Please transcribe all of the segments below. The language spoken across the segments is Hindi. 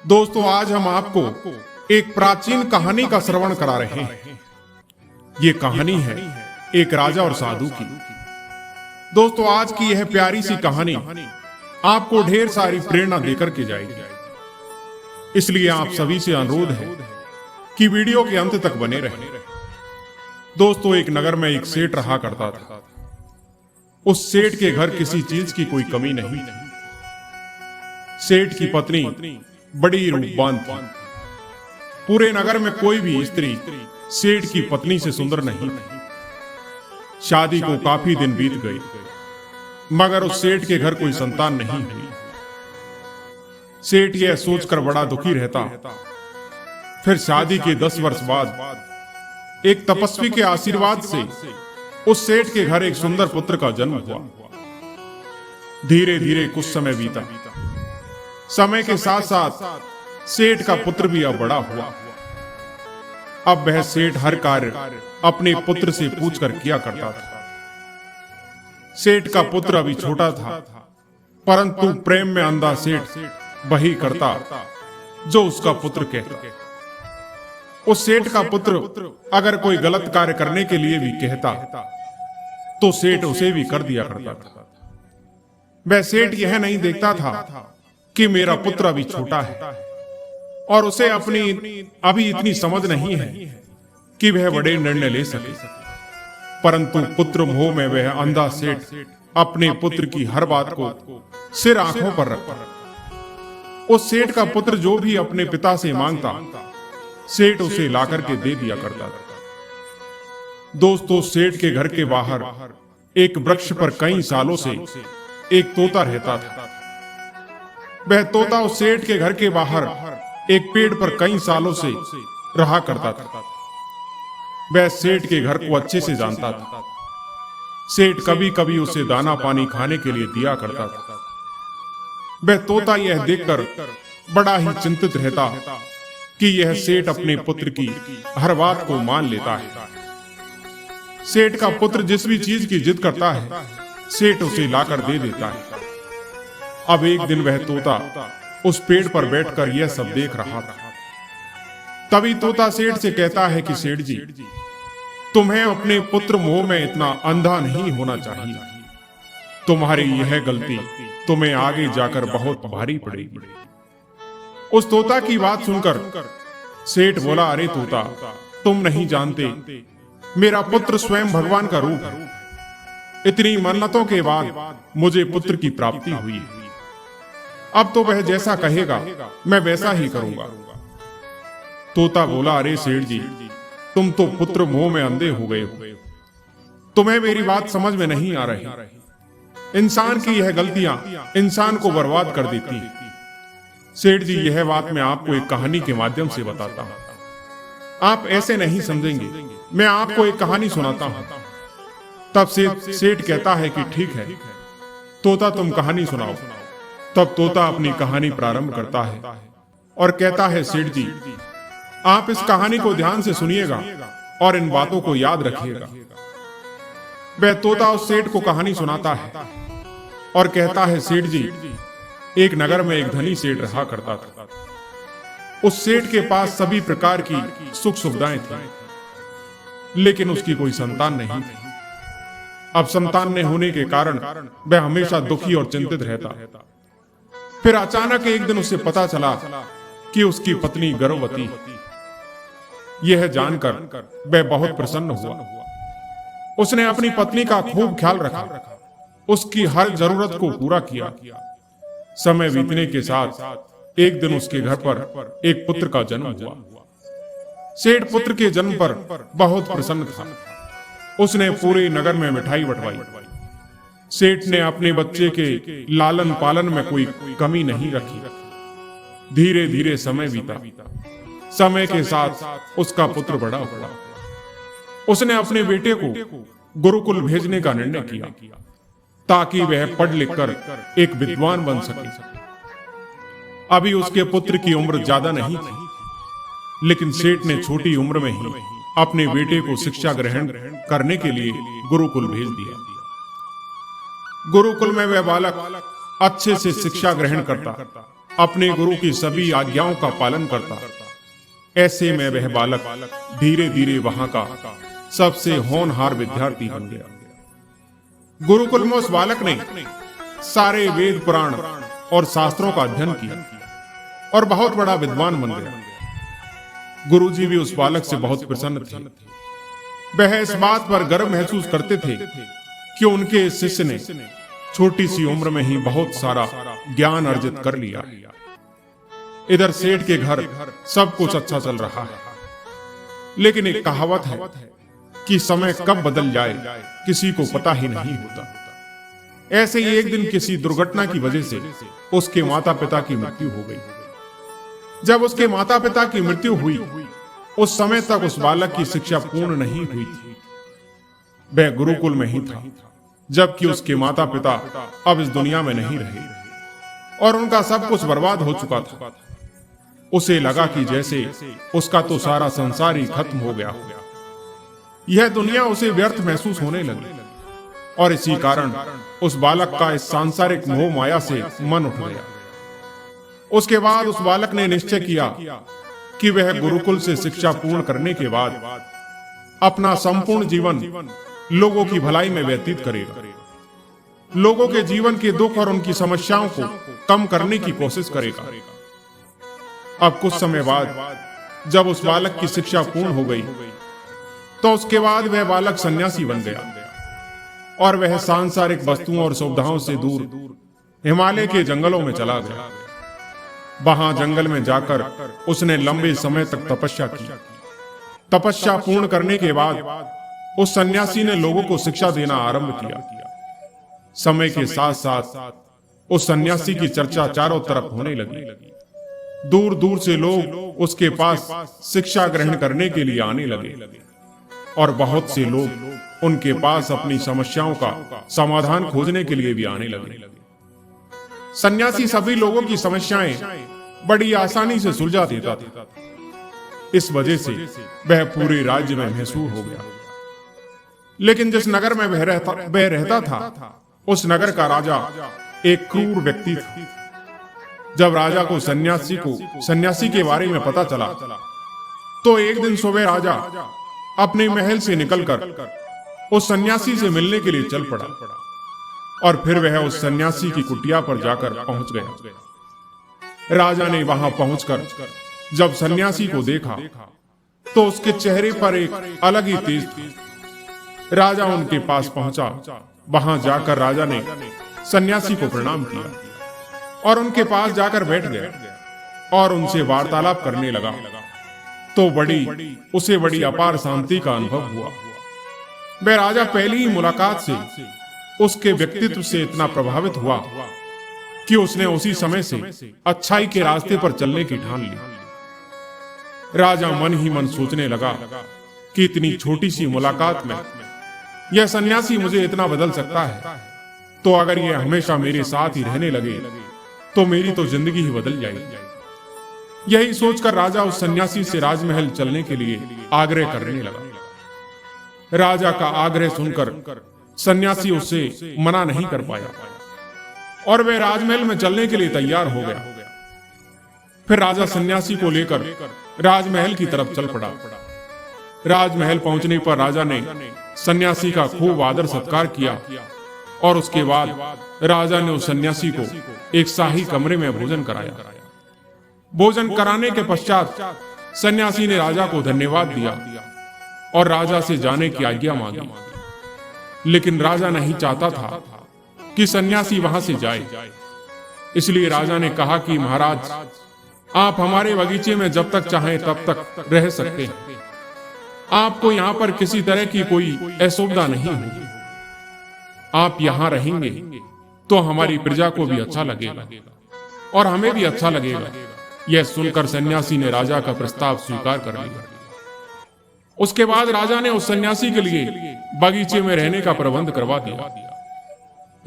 दोस्तों, आज हम आपको एक प्राचीन कहानी का श्रवण करा रहे हैं। ये कहानी है एक राजा और साधु की। दोस्तों, आज की यह प्यारी सी कहानी आपको ढेर सारी प्रेरणा देकर के जाएगी। इसलिए आप सभी से अनुरोध है कि वीडियो के अंत तक बने रहें। दोस्तों, एक नगर में एक सेठ रहा करता था। उस सेठ के घर किसी चीज की कोई कमी नहीं थी। सेठ की पत्नी बड़ी रूपवान थी। पूरे नगर में कोई भी स्त्री सेठ की पत्नी से सुंदर नहीं थी। शादी को काफी दिन बीत गए, मगर उस सेठ के घर कोई संतान नहीं हुई। सेठ यह सोचकर बड़ा दुखी रहता। फिर शादी के 10 वर्ष बाद एक तपस्वी के आशीर्वाद से उस सेठ के घर एक सुंदर पुत्र का जन्म हुआ। धीरे धीरे कुछ समय बीता। समय के साथ साथ सेठ का पुत्र भी अब बड़ा हुआ। अब वह सेठ हर कार्य अपने पुत्र से पूछकर किया करता था। सेठ का पुत्र अभी छोटा था, परंतु प्रेम में अंधा सेठ वही करता जो उसका पुत्र कहता। उस सेठ का पुत्र अगर कोई गलत कार्य करने के लिए भी कहता तो सेठ उसे भी कर दिया करता था। वह सेठ यह नहीं देखता था कि मेरा पुत्र अभी छोटा है और उसे अपनी अभी इतनी समझ नहीं है कि वह बड़े निर्णय ले सके, परंतु पुत्र मोह में वह अंधा सेठ अपने पुत्र की हर बात को सिर आंखों पर रखता। उस सेठ का पुत्र जो भी अपने पिता से मांगता, सेठ उसे लाकर के दे दिया करता था। दोस्तों, सेठ के घर के बाहर एक वृक्ष पर कई सालों से एक तोता रहता था। वह तोता उस सेठ के घर के बाहर एक पेड़ पर कई सालों से रहा करता था। वह सेठ के घर को अच्छे से जानता था। सेठ कभी कभी उसे दाना पानी खाने के लिए दिया करता था। वह तोता यह देखकर बड़ा ही चिंतित रहता कि यह सेठ अपने पुत्र की हर बात को मान लेता है। सेठ का पुत्र जिस भी चीज की जिद करता है, सेठ उसे लाकर दे देता है। अब एक दिन वह तोता उस पेड़ पर बैठकर यह सब देख रहा था। तभी तोता सेठ से कहता है कि सेठ जी, तुम्हें अपने पुत्र मोह में इतना अंधा नहीं होना चाहिए। तुम्हारी यह गलती तुम्हें आगे जाकर बहुत भारी पड़ेगी। उस तोता की बात सुनकर सेठ बोला, अरे तोता, तुम नहीं जानते, मेरा पुत्र स्वयं भगवान का रूप है। इतनी मन्नतों के बाद मुझे पुत्र की प्राप्ति हुई है। अब तो वह जैसा कहेगा मैं वैसा ही करूंगा। तोता बोला, अरे सेठ जी, तुम तो पुत्र मोह में अंधे हो गए हो। तुम्हें मेरी बात समझ में नहीं आ रही। इंसान की यह गलतियां इंसान को बर्बाद कर देती हैं। सेठ जी, यह बात मैं आपको एक कहानी के माध्यम से बताता हूं। आप ऐसे नहीं समझेंगे। मैं आपको एक कहानी सुनाता हूं। तब सेठ कहता है कि ठीक है तोता, तुम कहानी सुनाओ। तब तोता अपनी कहानी प्रारंभ करता है और कहता है, सेठ जी, आप इस कहानी को ध्यान से सुनिएगा और इन बातों को याद रखिएगा। वह तोता उस सेठ को कहानी सुनाता है और कहता है, सेठ जी, एक नगर में एक धनी सेठ रहा करता था। उस सेठ के पास सभी प्रकार की सुख सुविधाएं थी, लेकिन उसकी कोई संतान नहीं थी। अब संतान न होने के कारण वह हमेशा दुखी और चिंतित रहता। फिर अचानक एक दिन उसे पता चला कि उसकी पत्नी गर्भवती है। यह जानकर वह बहुत प्रसन्न हुआ। उसने अपनी पत्नी का खूब ख्याल रखा, उसकी हर जरूरत को पूरा किया। समय बीतने के साथ एक दिन उसके घर पर एक पुत्र का जन्म हुआ। सेठ पुत्र के जन्म पर बहुत प्रसन्न था। उसने पूरे नगर में मिठाई बंटवाई। सेठ ने अपने बच्चे के लालन पालन में कोई कमी नहीं रखी। धीरे धीरे समय बीता। समय के साथ उसका पुत्र बड़ा हुआ। उसने अपने बेटे को गुरुकुल भेजने का निर्णय किया ताकि वह पढ़ लिख कर एक विद्वान बन सके। अभी उसके पुत्र की उम्र ज्यादा नहीं थी, लेकिन सेठ ने छोटी उम्र में ही अपने बेटे को शिक्षा ग्रहण करने के लिए गुरुकुल भेज दिया। गुरुकुल में वह बालक अच्छे से शिक्षा ग्रहण करता अपने गुरु की सभी आज्ञाओं का पालन करता। ऐसे में वह बालक धीरे धीरे वहां का सबसे होनहार विद्यार्थी बन गया। गुरुकुल में उस बालक ने सारे वेद पुराण और शास्त्रों का अध्ययन किया और बहुत बड़ा विद्वान बन गया। गुरुजी भी उस बालक से बहुत प्रसन्न थे। वह इस बात पर गर्व महसूस करते थे कि उनके शिष्य ने छोटी सी उम्र में ही बहुत सारा ज्ञान अर्जित कर लिया। इधर सेठ के घर सब कुछ अच्छा चल रहा है, लेकिन एक कहावत है कि समय कब बदल जाए किसी को पता ही नहीं होता। ऐसे ही एक दिन किसी दुर्घटना की वजह से उसके माता पिता की मृत्यु हो गई। जब उसके माता पिता की मृत्यु हुई, उस समय तक उस बालक की शिक्षा पूर्ण नहीं हुई थी। वह गुरुकुल में ही था, जबकि उसके माता पिता अब इस दुनिया में नहीं रहे और उनका सब कुछ बर्बाद हो चुका था। उसे लगा कि जैसे उसका तो सारा संसार ही खत्म हो गया हो। यह दुनिया उसे व्यर्थ महसूस होने लगी और इसी कारण उस बालक का इस सांसारिक मोह माया से मन उठ गया। उसके बाद उस बालक ने निश्चय किया कि वह गुरुकुल से शिक्षा पूर्ण करने के बाद अपना संपूर्ण जीवन लोगों की भलाई में व्यतीत करेगा। लोगों के जीवन के दुख और उनकी समस्याओं को कम करने की कोशिश करेगा। अब कुछ समय बाद जब उस बालक की शिक्षा पूर्ण हो गई, तो उसके बाद वह बालक सन्यासी बन गया और वह सांसारिक वस्तुओं और सुविधाओं से दूर हिमालय के जंगलों में चला गया। वहां जंगल में जाकर उसने लंबे समय तक तपस्या की। तपस्या पूर्ण करने के बाद उस सन्यासी ने लोगों को शिक्षा देना आरंभ किया। समय के साथ साथ उस सन्यासी की चर्चा चारों तरफ होने लगी। दूर दूर से लोग उसके पास शिक्षा ग्रहण करने के लिए आने लगे और बहुत से लोग उनके पास अपनी समस्याओं का समाधान खोजने के लिए भी आने लगे। सन्यासी सभी लोगों की समस्याएं बड़ी आसानी से सुलझा देता था। इस वजह से वह पूरे राज्य में मशहूर हो गया। लेकिन जिस नगर में वह रहता था, उस नगर का राजा एक क्रूर व्यक्ति था। जब राजा को सन्यासी के बारे में पता चला, तो एक दिन सुबह राजा अपने महल से निकलकर उस सन्यासी से मिलने के लिए चल पड़ा और फिर वह उस सन्यासी की कुटिया पर जाकर पहुंच गया। राजा ने वहां पहुंचकर जब सन्यासी को देखा, तो उसके चेहरे पर एक अलग ही तेज थी। राजा उनके पास पहुंचा। वहां जाकर राजा ने सन्यासी को प्रणाम किया और उनके पास जाकर बैठ गया और उनसे वार्तालाप करने लगा। तो उसे बड़ी अपार शांति का अनुभव हुआ। वह राजा पहली ही मुलाकात से उसके व्यक्तित्व से इतना प्रभावित हुआ कि उसने उसी समय से अच्छाई के रास्ते पर चलने की ठान ली। राजा मन ही मन सोचने लगा कि इतनी छोटी सी मुलाकात में यह सन्यासी मुझे इतना बदल सकता है, तो अगर यह हमेशा मेरे साथ ही रहने लगे तो मेरी तो जिंदगी ही बदल जाएगी। यही सोचकर राजा उस सन्यासी से राजमहल चलने के लिए आग्रह करने लगा। राजा का आग्रह सुनकर सन्यासी उससे मना नहीं कर पाया और वह राजमहल में चलने के लिए तैयार हो गया। फिर राजा सन्यासी को लेकर राजमहल की तरफ चल पड़ा। राजमहल पहुंचने पर राजा ने सन्यासी का खूब आदर सत्कार किया और उसके बाद राजा ने उस सन्यासी को एक शाही कमरे में भोजन कराया। भोजन कराने के पश्चात सन्यासी ने राजा को धन्यवाद दिया और राजा से जाने की आज्ञा मांगी। लेकिन राजा नहीं चाहता था कि सन्यासी वहां से जाए, इसलिए राजा ने कहा कि महाराज, आप हमारे बगीचे में जब तक चाहें तब तक रह सकते हैं। आपको यहाँ पर किसी तरह की कोई असुविधा नहीं होगी। आप यहाँ रहेंगे तो हमारी प्रजा को भी अच्छा लगेगा और हमें भी अच्छा लगेगा। यह सुनकर सन्यासी ने राजा का प्रस्ताव स्वीकार कर लिया। उसके बाद राजा ने उस सन्यासी के लिए बगीचे में रहने का प्रबंध करवा दिया।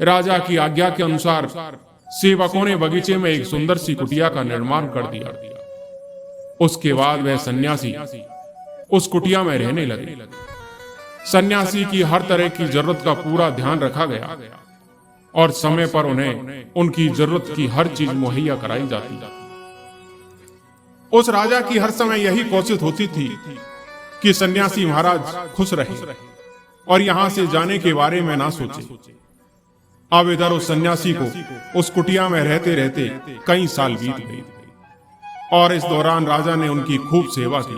राजा की आज्ञा के अनुसार सेवकों ने बगीचे में एक सुंदर सी कुटिया का निर्माण कर दिया। उसके बाद वह सन्यासी उस कुटिया में रहने लगे। सन्यासी की हर तरह की जरूरत का पूरा ध्यान रखा गया। और समय पर उन्हें उनकी जरूरत की हर चीज मुहैया कराई जाती। उस राजा की हर समय यही कोशिश होती थी कि सन्यासी महाराज खुश रहे और यहां से जाने के बारे में ना सोचे। अब इधर उस सन्यासी को उस कुटिया में रहते रहते कई साल बीत गए और इस दौरान राजा ने उनकी खूब सेवा की।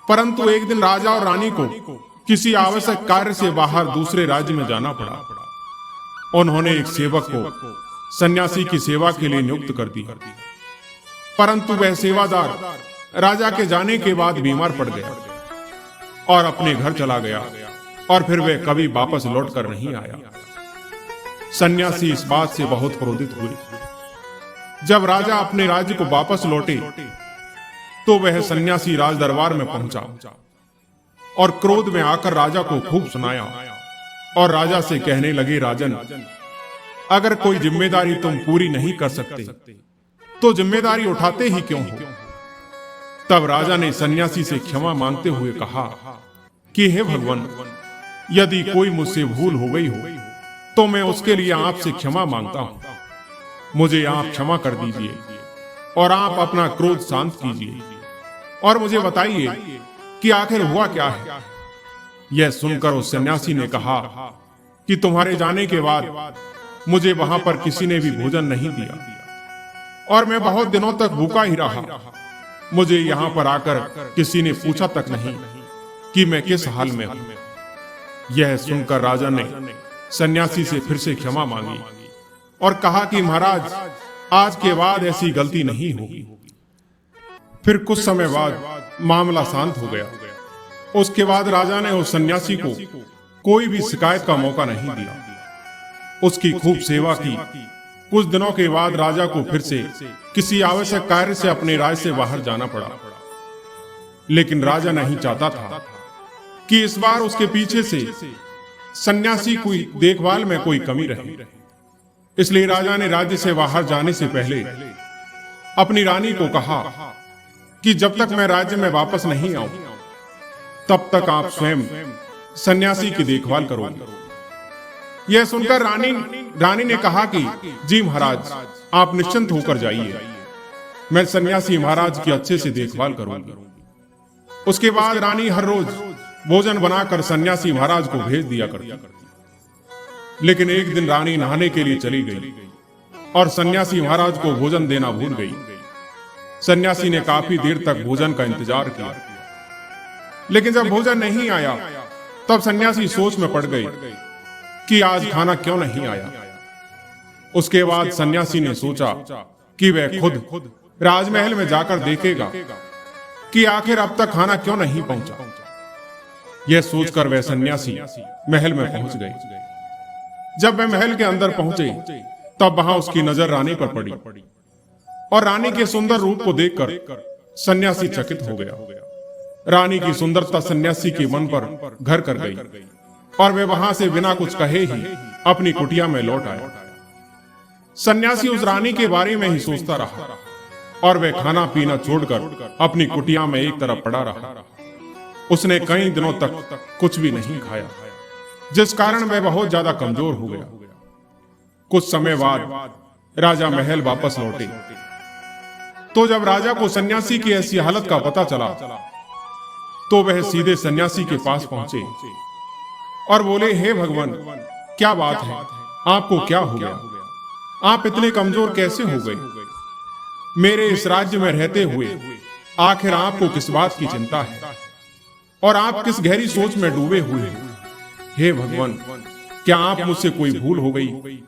परंतु एक दिन राजा और रानी को किसी आवश्यक कार्य से बाहर दूसरे राज्य में जाना पड़ा। उन्होंने एक सेवक को सन्यासी की सेवा के लिए नियुक्त कर दिया, परंतु वह सेवादार राजा के जाने के बाद बीमार पड़ गया और अपने घर चला गया और फिर वह कभी वापस लौट कर नहीं आया। सन्यासी इस बात से बहुत क्रोधित हुए। जब राजा अपने राज्य को वापस लौटे तो वह सन्यासी राज दरबार में पहुंचा और क्रोध में आकर राजा को खूब सुनाया और राजा से कहने लगे, राजन, अगर कोई जिम्मेदारी तुम पूरी नहीं कर सकते तो जिम्मेदारी उठाते ही क्यों हो? तब राजा ने सन्यासी से क्षमा मांगते हुए कहा कि हे भगवान, यदि कोई मुझसे भूल हो गई हो तो मैं उसके लिए आपसे क्षमा मांगता हूं। मुझे आप क्षमा कर दीजिए और आप अपना क्रोध शांत कीजिए और मुझे बताइए कि आखिर हुआ क्या है। यह सुनकर उस सन्यासी ने कहा कि तुम्हारे जाने के बाद मुझे वहां पर किसी ने भी भोजन नहीं दिया और मैं बहुत दिनों तक भूखा ही रहा। मुझे यहां पर आकर किसी ने पूछा तक नहीं कि मैं किस हाल में हूं। यह सुनकर राजा ने सन्यासी से फिर से क्षमा मांगी और कहा कि महाराज, आज के बाद ऐसी गलती नहीं होगी। फिर कुछ समय बाद मामला शांत हो गया। उसके बाद राजा ने उस सन्यासी को कोई भी शिकायत का मौका नहीं दिया। उसकी खूब सेवा की। कुछ दिनों के बाद राजा को फिर से किसी आवश्यक कार्य से अपने राज्य से बाहर जाना पड़ा, लेकिन राजा नहीं चाहता था कि इस बार उसके पीछे से सन्यासी की देखभाल में कोई कमी रहे। इसलिए राजा ने राज्य से बाहर जाने से पहले अपनी रानी को कहा कि जब तक मैं राज्य में वापस नहीं आऊं तब तक आप स्वयं सन्यासी की देखभाल करोगे। यह सुनकर रानी ने कहा कि जी महाराज, आप निश्चिंत होकर जाइए, मैं सन्यासी महाराज की अच्छे से देखभाल करूंगी। उसके बाद रानी हर रोज भोजन बनाकर सन्यासी महाराज को भेज दिया करती। लेकिन एक दिन रानी नहाने के लिए चली गई और सन्यासी महाराज को भोजन देना भूल गई। सन्यासी ने काफी देर तक भोजन का इंतजार किया, लेकिन जब भोजन नहीं आया तब सन्यासी सोच में पड़ गई कि आज खाना क्यों नहीं आया। उसके बाद सन्यासी ने सोचा कि वह खुद राजमहल में जाकर देखेगा कि आखिर अब तक खाना क्यों नहीं पहुंचा। यह सोचकर वह सन्यासी महल में पहुंच गए। जब वह महल के अंदर पहुंचे तब वहां उसकी नजर रानी पर पड़ी और रानी के सुंदर रूप को देखकर सन्यासी चकित हो गया। रानी की सुंदरता सन्यासी के मन पर घर कर गई और वह वहां से बिना कुछ कहे ही अपनी कुटिया में लौट आया। सन्यासी उस रानी के बारे में ही सोचता रहा और वह खाना पीना छोड़कर अपनी कुटिया में एक तरफ पड़ा रहा। उसने कई दिनों तक कुछ भी नहीं खाया, जिस कारण वह बहुत ज्यादा कमजोर हो गया। कुछ समय बाद राजा महल वापस लौटे तो जब राजा को सन्यासी की ऐसी हालत का पता चला तो वह सीधे सन्यासी के पास पहुंचे और बोले, हे भगवान, क्या बात है, आपको क्या हो गया? आप इतने कमजोर कैसे हो गए? मेरे इस राज्य में रहते हुए आखिर आपको किस बात की चिंता है और आप किस गहरी सोच में डूबे हुए हैं? हे भगवान, क्या आप मुझसे कोई भूल हो गई?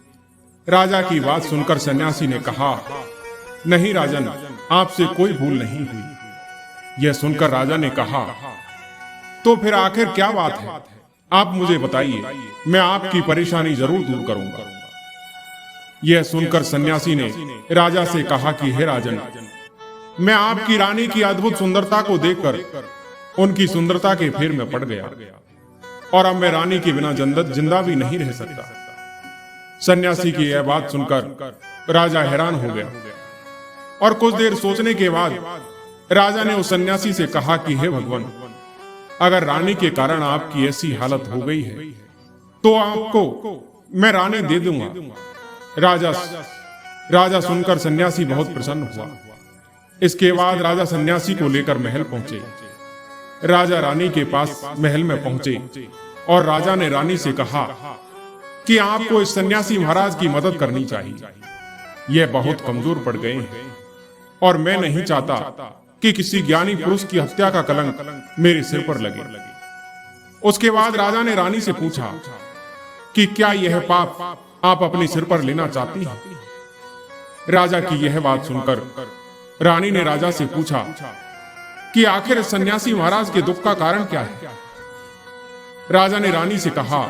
राजा की बात सुनकर सन्यासी ने कहा, नहीं राजन, आपसे कोई भूल नहीं हुई। यह सुनकर राजा ने कहा, तो फिर आखिर क्या बात है? आप मुझे बताइए, मैं आपकी परेशानी जरूर दूर करूंगा। यह सुनकर सन्यासी ने राजा से कहा कि हे राजन, मैं आपकी रानी की अद्भुत सुंदरता को देखकर उनकी सुंदरता के फेर में पड़ गया और अब मैं रानी के बिना जिंदा भी नहीं रह सकता। सन्यासी की यह बात सुनकर राजा हैरान हो गया और कुछ देर सोचने के बाद राजा ने उस सन्यासी से कहा कि हे भगवान, अगर रानी के कारण आपकी ऐसी हालत हो गई है तो आपको मैं रानी दे दूंगा। राजा सुनकर सन्यासी बहुत प्रसन्न हुआ। इसके बाद राजा सन्यासी को लेकर महल पहुंचे। राजा रानी के पास महल में पहुंचे और राजा ने रानी से कहा कि आपको इस सन्यासी महाराज की मदद करनी चाहिए। यह बहुत कमजोर पड़ गए हैं और मैं नहीं चाहता कि किसी ज्ञानी पुरुष की हत्या का कलंक मेरे सिर पर लगे। उसके बाद राजा ने रानी से पूछा कि क्या यह पाप आप अपने सिर पर लेना चाहती हैं? राजा की यह बात सुनकर रानी ने राजा से पूछा कि आखिर सन्यासी महाराज के दुख का कारण क्या है? राजा ने रानी से कहा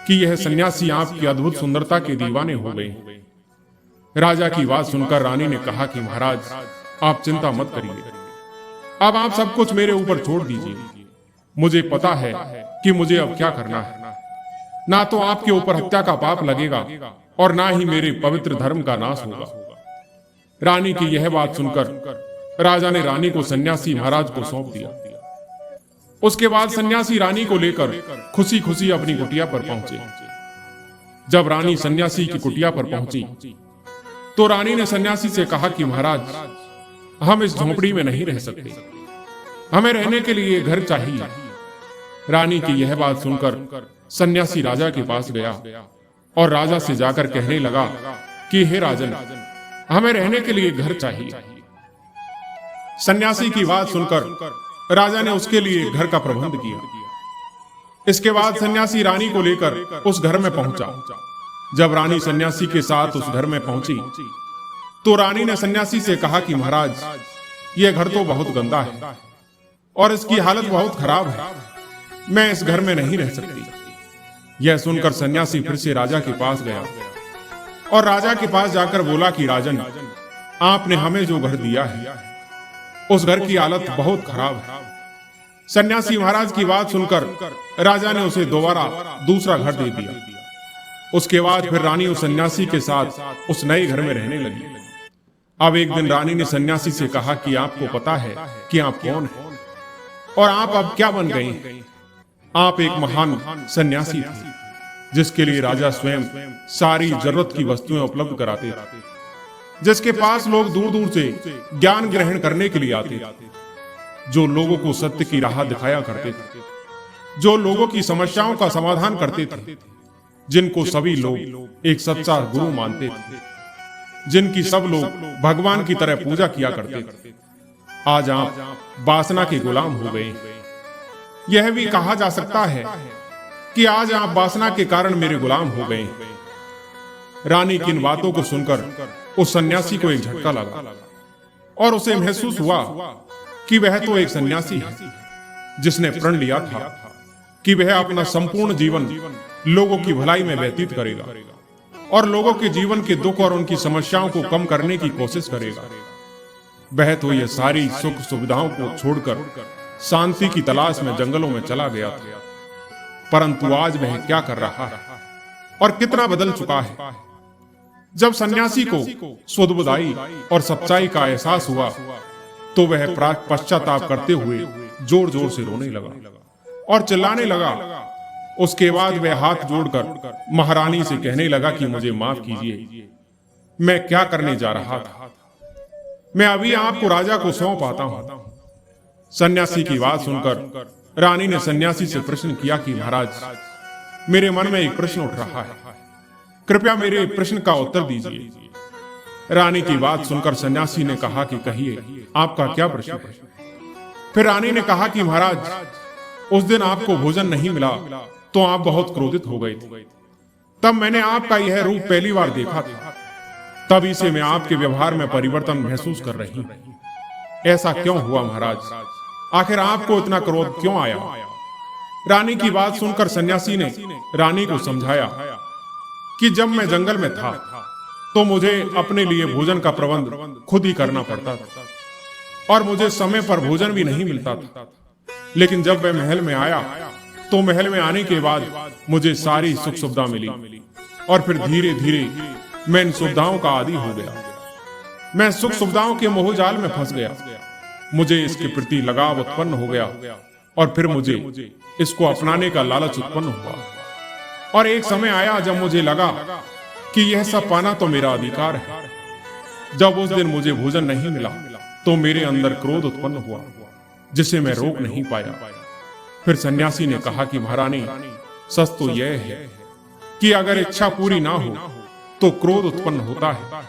कि यह सन्यासी आपकी अद्भुत सुंदरता के दीवाने हो गए। राजा की बात सुनकर रानी ने कहा कि महाराज, आप चिंता मत करिए, अब आप सब कुछ मेरे ऊपर छोड़ दीजिए। मुझे पता है कि मुझे अब क्या करना है। ना तो आपके ऊपर हत्या का पाप लगेगा और ना ही मेरे पवित्र धर्म का नाश होगा। रानी की यह बात सुनकर राजा ने रानी को सन्यासी महाराज को सौंप दिया। उसके बाद सन्यासी रानी को लेकर खुशी खुशी अपनी कुटिया पर पहुंचे। जब रानी सन्यासी की कुटिया पर पहुंची तो रानी ने सन्यासी से कहा कि महाराज, हम इस झोंपड़ी में नहीं रह सकते, हमें रहने के लिए घर चाहिए। रानी की यह बात सुनकर सन्यासी राजा के पास गया और राजा से जाकर कहने लगा कि हे राजन, हमें रहने के लिए घर चाहिए। सन्यासी की बात सुनकर राजा ने उसके लिए घर का प्रबंध किया। इसके बाद सन्यासी रानी को लेकर उस घर में पहुंचा। जब रानी सन्यासी के साथ उस घर में पहुंची तो रानी ने सन्यासी से कहा कि महाराज, यह घर तो बहुत गंदा है और इसकी हालत बहुत खराब है, मैं इस घर में नहीं रह सकती। यह सुनकर सन्यासी फिर से राजा के पास गया और राजा के पास जाकर बोला कि राजन, आपने हमें जो घर दिया है उस घर की हालत बहुत खराब है। सन्यासी महाराज की बात सुनकर राजा ने उसे दोबारा दूसरा घर दे दिया। उसके बाद फिर रानी उस सन्यासी के साथ उस नए घर में रहने लगी। अब एक दिन रानी ने सन्यासी से कहा कि आपको पता है कि आप कौन हैं और आप अब क्या बन गए हैं? आप एक महान सन्यासी थे जिसके लिए राजा स्वयं सारी जरूरत की वस्तुएं उपलब्ध कराते थे, जिसके पास लोग दूर दूर से ज्ञान ग्रहण करने के लिए आते थे, जो लोगों को सत्य की राह दिखाया करते थे, जो लोगों की समस्याओं का समाधान करते थे, जिनको सभी लोग एक सच्चा गुरु मानते थे, जिनकी सब लोग भगवान की तरह पूजा किया करते थे। आज आप वासना के गुलाम हो गए। यह भी कहा जा सकता है कि आज आप वासना के कारण मेरे गुलाम हो गए। रानी की इन बातों को सुनकर उस सन्यासी को एक झटका लगा और उसे महसूस हुआ कि वह तो एक सन्यासी है जिसने प्रण लिया था कि वह अपना संपूर्ण जीवन लोगों की भलाई में व्यतीत करेगा और लोगों के जीवन के दुख और उनकी समस्याओं को कम करने की कोशिश करेगा। वह तो ये सारी सुख सुविधाओं को छोड़कर शांति की तलाश में जंगलों में चला गया था, परंतु आज वह क्या कर रहा है और कितना बदल चुका है। जब सन्यासी को सद्बुदाई और सच्चाई का एहसास हुआ तो वह पश्चाताप करते हुए जोर जोर से रोने लगा और चिल्लाने लगा। उसके बाद वह हाथ जोड़कर महारानी से कहने लगा कि मुझे माफ कीजिए, मैं क्या करने जा रहा था, मैं अभी आपको राजा को सौंप आता हूं। सन्यासी की बात सुनकर रानी ने सन्यासी से प्रश्न किया कि महाराज, मेरे मन में एक प्रश्न उठ रहा है, कृपया मेरे प्रश्न का उत्तर दीजिए। रानी की बात सुनकर सन्यासी ने कहा कि कहिए, आपका क्या प्रश्न है? फिर रानी ने कहा कि महाराज, उस दिन आपको भोजन नहीं मिला तो आप बहुत क्रोधित हो गए थे। तब मैंने आपका यह रूप पहली बार देखा था, तभी से मैं आपके व्यवहार में परिवर्तन महसूस कर रही हूं। ऐसा क्यों हुआ महाराज? आखिर आपको इतना क्रोध क्यों आया? रानी की बात सुनकर सन्यासी ने रानी को समझाया कि जब मैं जंगल में था तो मुझे अपने लिए भोजन का प्रबंध खुद ही करना पड़ता था और मुझे समय पर भोजन भी नहीं मिलता था। लेकिन जब मैं महल में आया तो महल में आने के बाद मुझे सारी सुख सुविधा मिली और फिर धीरे धीरे मैं इन सुविधाओं का आदी हो गया। मैं सुख सुविधाओं के मोहजाल में फंस गया, मुझे इसके प्रति लगाव उत्पन्न हो गया और फिर मुझे इसको अपनाने का लालच उत्पन्न हुआ। और एक समय आया जब मुझे लगा कि यह सब पाना तो मेरा अधिकार है। जब उस दिन मुझे भोजन नहीं मिला तो मेरे अंदर क्रोध उत्पन्न हुआ, जिसे मैं रोक नहीं पाया। फिर सन्यासी ने कहा कि महारानी, सच तो यह है कि अगर इच्छा पूरी ना हो तो क्रोध उत्पन्न होता है,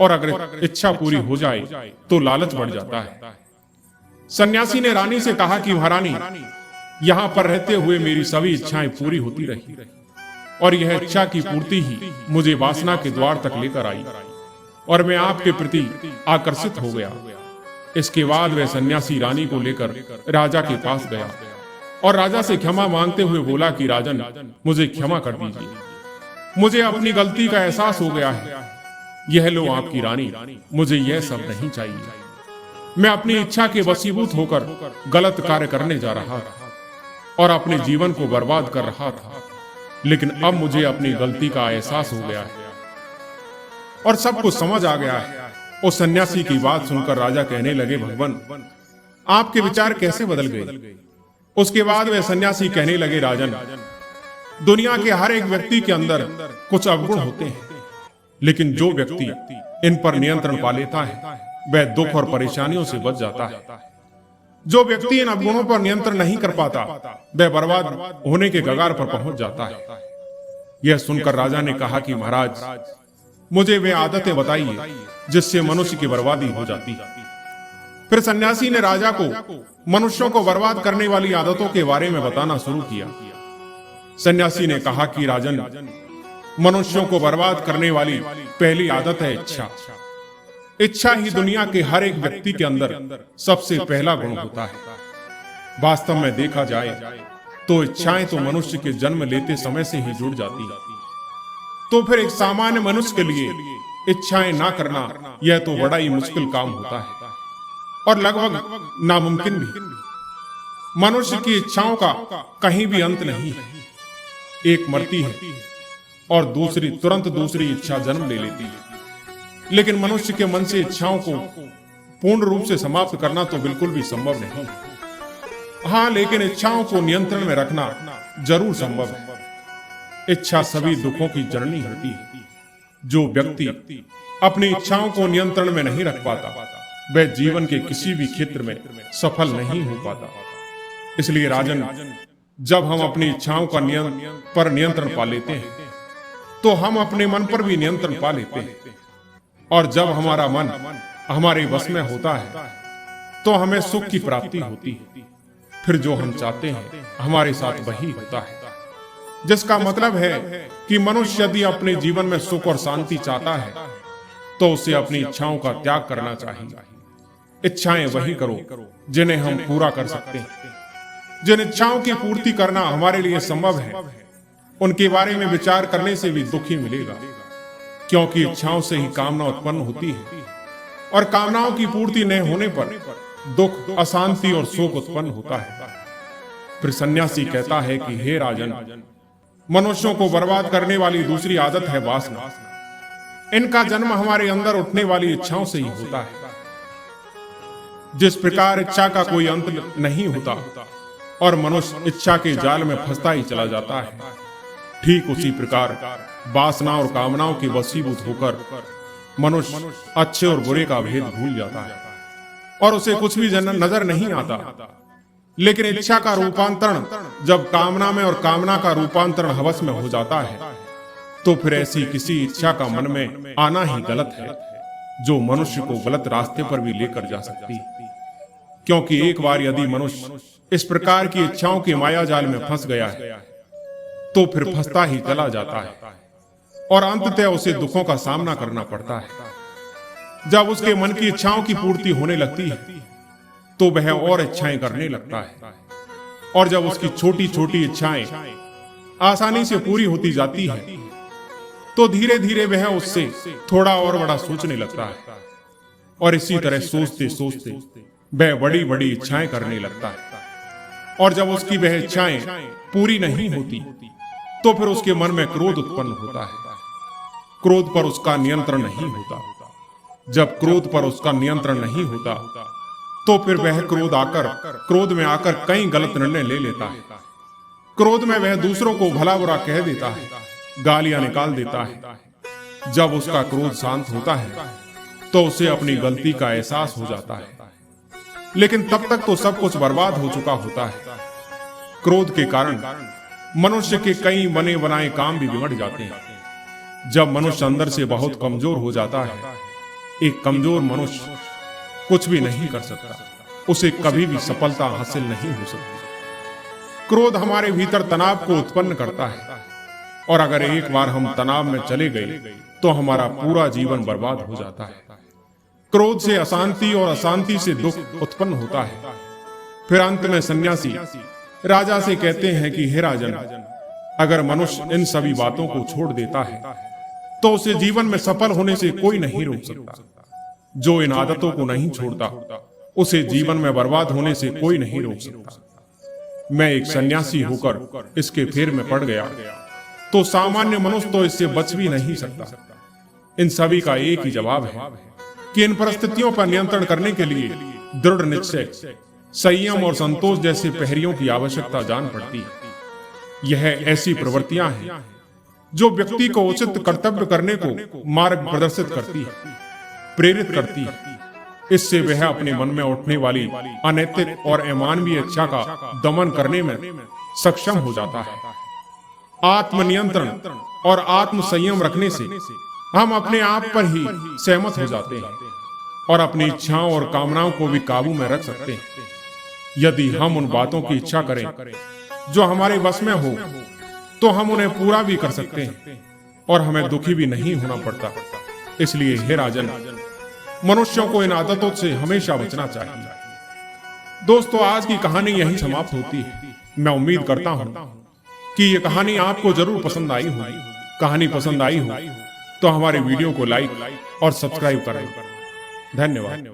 और अगर इच्छा पूरी हो जाए तो लालच बढ़ जाता है। सन्यासी ने रानी से कहा कि महारानी, यहां पर रहते हुए मेरी सभी इच्छाएं पूरी होती रही, और यह इच्छा की पूर्ति ही मुझे वासना के द्वार तक लेकर आई, और मैं आपके प्रति आकर्षित हो गया। इसके बाद वह सन्यासी रानी को लेकर राजा के पास गया और राजा से क्षमा मांगते हुए बोला कि राजन, मुझे क्षमा कर दीजिए, मुझे अपनी गलती का एहसास हो गया है। यह लो आपकी रानी, मुझे यह सब नहीं चाहिए। मैं अपनी इच्छा के वशीभूत होकर गलत कार्य करने जा रहा था और अपने जीवन को बर्बाद कर रहा था, लेकिन अब मुझे अपनी गलती का एहसास हो गया है और सब कुछ समझ आ गया है। उस सन्यासी की बात सुनकर राजा कहने लगे, भगवान, आपके विचार कैसे बदल गए? उसके बाद वह सन्यासी कहने लगे, राजन, दुनिया के हर एक व्यक्ति के अंदर कुछ अवगुण होते हैं, लेकिन जो व्यक्ति इन पर नियंत्रण पा लेता है वह दुख और परेशानियों से बच जाता है। जो व्यक्ति इन अवगुणों पर नियंत्रण नहीं कर पाता वह बर्बाद होने के कगार पर पहुंच जाता है। यह सुनकर राजा ने कहा कि महाराज, मुझे वे आदतें बताइए जिससे मनुष्य की बर्बादी हो जाती है। फिर सन्यासी ने राजा को मनुष्यों को बर्बाद करने वाली आदतों के बारे में बताना शुरू किया। सन्यासी ने कहा कि राजन, मनुष्यों को बर्बाद करने वाली पहली आदत है इच्छा। इच्छा ही दुनिया के हर एक व्यक्ति के अंदर सबसे पहला गुण होता है। वास्तव में देखा जाए तो इच्छाएं तो मनुष्य के जन्म लेते समय से ही जुड़ जाती है। तो फिर एक सामान्य मनुष्य के लिए इच्छाएं ना करना यह तो बड़ा ही मुश्किल काम होता है और लगभग नामुमकिन भी। मनुष्य की इच्छाओं का कहीं भी अंत नहीं है। एक मरती है और दूसरी तुरंत दूसरी इच्छा जन्म ले लेती है, लेकिन मनुष्य के मन से इच्छाओं को पूर्ण रूप से समाप्त करना तो बिल्कुल भी संभव नहीं। हाँ, लेकिन इच्छाओं को नियंत्रण में रखना जरूर संभव है। इच्छा सभी दुखों की जननी होती है। जो व्यक्ति अपनी इच्छाओं को नियंत्रण में नहीं रख पाता वह जीवन के किसी भी क्षेत्र में सफल नहीं हो पाता। इसलिए राजन, जब हम अपनी इच्छाओं का नियंत्रण पा लेते हैं तो हम अपने मन पर भी नियंत्रण पा लेते हैं, और जब हमारा मन हमारे वश में होता है तो हमें सुख की प्राप्ति होती है। फिर जो हम चाहते हैं हमारे साथ वही होता है, जिसका मतलब है कि मनुष्य यदि अपने जीवन में सुख और शांति चाहता है तो उसे अपनी इच्छाओं का त्याग करना चाहिए। इच्छाएं वही करो जिन्हें हम पूरा कर सकते हैं। जिन इच्छाओं की पूर्ति करना हमारे लिए संभव है उनके बारे में विचार करने से भी दुख ही मिलेगा, क्योंकि इच्छाओं से ही कामना उत्पन्न होती है, और कामनाओं की पूर्ति न होने पर दुख, अशांति और शोक उत्पन्न होता है। फिर सन्यासी कहता है कि हे राजन, मनुष्यों को बर्बाद करने वाली दूसरी आदत है वासना। इनका जन्म हमारे अंदर उठने वाली इच्छाओं से ही होता है। जिस प्रकार इच्छा का कोई अंत नहीं होता और मनुष्य इच्छा के जाल में फंसता ही चला जाता है, ठीक उसी प्रकार वासना और कामनाओं के वशीभूत होकर मनुष्य अच्छे और बुरे का भेद भूल जाता है और उसे कुछ भी नजर नहीं आता। लेकिन इच्छा का रूपांतरण जब कामना में और कामना का रूपांतरण हवस में हो जाता है तो फिर ऐसी किसी इच्छा का मन में आना ही गलत है, जो मनुष्य को गलत रास्ते पर भी लेकर जा सकती है। क्योंकि एक बार यदि मनुष्य इस प्रकार की इच्छाओं के माया जाल में फंस गया है तो फिर फंसता ही चला जाता है और अंततः उसे दुखों का सामना करना पड़ता है। जब उसके मन की इच्छाओं की पूर्ति होने लगती है तो वह और इच्छाएं करने लगता है, और जब उसकी छोटी छोटी इच्छाएं आसानी से पूरी होती जाती है तो धीरे धीरे वह उससे थोड़ा और बड़ा सोचने लगता है, और इसी तरह सोचते सोचते वह बड़ी बड़ी इच्छाएं करने लगता है। और जब उसकी वह इच्छाएं पूरी नहीं होती तो फिर उसके मन में क्रोध उत्पन्न होता है। क्रोध पर उसका नियंत्रण नहीं होता। जब क्रोध पर उसका नियंत्रण नहीं होता तो फिर वह क्रोध में आकर कई गलत निर्णय ले लेता है। क्रोध में वह दूसरों को भला बुरा कह देता है, गालियां निकाल देता है। जब उसका क्रोध शांत होता है तो उसे अपनी गलती का एहसास हो जाता है, लेकिन तब तक तो सब कुछ बर्बाद हो चुका होता है। क्रोध के कारण मनुष्य के कई बने बनाए काम भी बिगड़ जाते हैं। जब मनुष्य अंदर से बहुत कमजोर हो जाता है, एक कमजोर मनुष्य कुछ भी नहीं कर सकता, उसे कभी भी सफलता हासिल नहीं हो सकती। क्रोध हमारे भीतर तनाव को उत्पन्न करता है, और अगर एक बार हम तनाव में चले गए तो हमारा पूरा जीवन बर्बाद हो जाता है। क्रोध से अशांति और अशांति से दुख उत्पन्न होता है। फिर अंत में सन्यासी राजा से कहते हैं कि हे राजन, अगर मनुष्य इन सभी बातों को छोड़ देता है तो उसे जीवन में सफल होने से कोई नहीं रोक सकता। जो इन आदतों को नहीं छोड़ता उसे जीवन में बर्बाद होने से कोई नहीं रोक सकता। मैं एक सन्यासी होकर इसके फेर में पड़ गया तो सामान्य मनुष्य तो इससे बच भी नहीं सकता। इन सभी का एक ही जवाब है कि इन परिस्थितियों पर नियंत्रण करने के लिए दृढ़ निश्चय, संयम और संतोष जैसे प्रहरियों की आवश्यकता जान पड़ती है। यह ऐसी प्रवृत्तियां हैं जो व्यक्ति को उचित कर्तव्य करने को मार्ग प्रदर्शित करती है, प्रेरित करती है। इससे वह अपने मन में उठने वाली अनैतिक और अमानवीय इच्छा का दमन करने में सक्षम हो जाता है। आत्मनियंत्रण और आत्म संयम रखने से हम अपने आप पर ही सहमत हो जाते हैं और अपनी इच्छाओं और कामनाओं को भी काबू में रख सकते हैं। यदि हम उन बातों की इच्छा करें जो हमारे बस में हो तो हम उन्हें पूरा भी कर सकते हैं और हमें दुखी भी नहीं होना पड़ता। इसलिए हे राजन, मनुष्यों को इन आदतों से हमेशा बचना चाहिए। दोस्तों, आज की कहानी यहीं समाप्त होती है। मैं उम्मीद करता हूं कि यह कहानी आपको जरूर पसंद आई होगी। कहानी पसंद आई हो तो हमारे वीडियो को लाइक और सब्सक्राइब करें। धन्यवाद।